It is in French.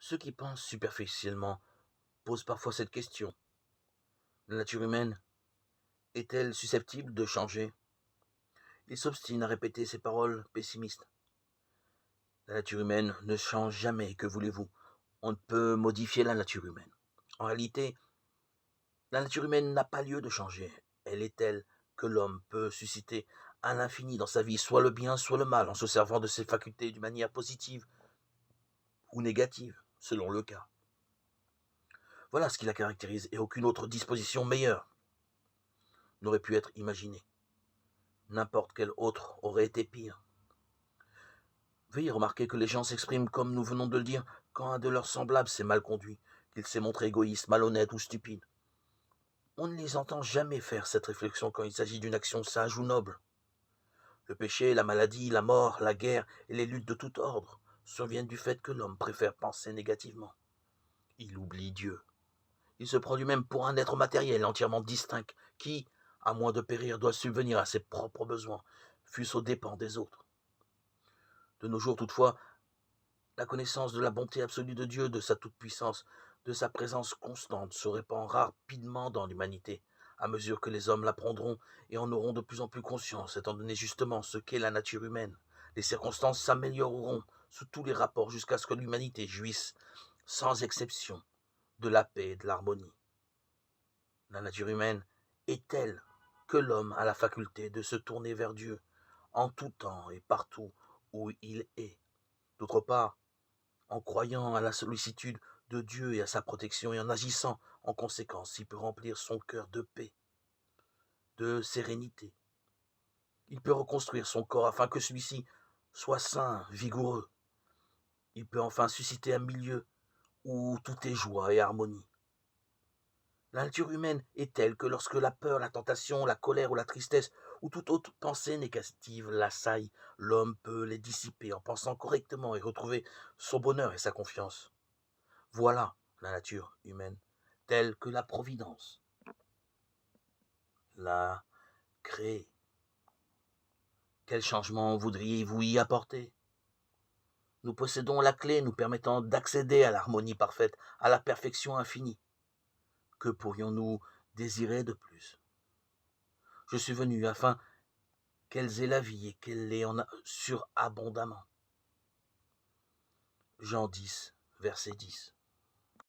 Ceux qui pensent superficiellement posent parfois cette question. La nature humaine est-elle susceptible de changer? Ils s'obstinent à répéter ces paroles pessimistes. La nature humaine ne change jamais, que voulez-vous? On ne peut modifier la nature humaine. En réalité, la nature humaine n'a pas lieu de changer. Elle est telle que l'homme peut susciter à l'infini dans sa vie, soit le bien, soit le mal, en se servant de ses facultés d'une manière positive ou négative, selon le cas. Voilà ce qui la caractérise, et aucune autre disposition meilleure n'aurait pu être imaginée. N'importe quelle autre aurait été pire. Veuillez remarquer que les gens s'expriment comme nous venons de le dire, quand un de leurs semblables s'est mal conduit, qu'il s'est montré égoïste, malhonnête ou stupide. On ne les entend jamais faire cette réflexion quand il s'agit d'une action sage ou noble. Le péché, la maladie, la mort, la guerre et les luttes de tout ordre surviennent du fait que l'homme préfère penser négativement. Il oublie Dieu. Il se prend lui-même pour un être matériel entièrement distinct qui, à moins de périr, doit subvenir à ses propres besoins, fût-ce aux dépens des autres. De nos jours, toutefois, la connaissance de la bonté absolue de Dieu, de sa toute-puissance, de sa présence constante se répand rapidement dans l'humanité, à mesure que les hommes l'apprendront et en auront de plus en plus conscience, étant donné justement ce qu'est la nature humaine. Les circonstances s'amélioreront sous tous les rapports jusqu'à ce que l'humanité jouisse, sans exception, de la paix et de l'harmonie. La nature humaine est telle que l'homme a la faculté de se tourner vers Dieu en tout temps et partout où il est. D'autre part, en croyant à la sollicitude de Dieu et à sa protection et en agissant en conséquence, il peut remplir son cœur de paix, de sérénité. Il peut reconstruire son corps afin que celui-ci soit sain, vigoureux. Il peut enfin susciter un milieu où tout est joie et harmonie. La nature humaine est telle que lorsque la peur, la tentation, la colère ou la tristesse ou toute autre pensée négative l'assaille, l'homme peut les dissiper en pensant correctement et retrouver son bonheur et sa confiance. Voilà la nature humaine, telle que la Providence l'a créée. Quel changement voudriez-vous y apporter? Nous possédons la clé nous permettant d'accéder à l'harmonie parfaite, à la perfection infinie. Que pourrions-nous désirer de plus? Je suis venu afin qu'elles aient la vie et qu'elles l'aient en surabondamment. Jean 10, verset 10.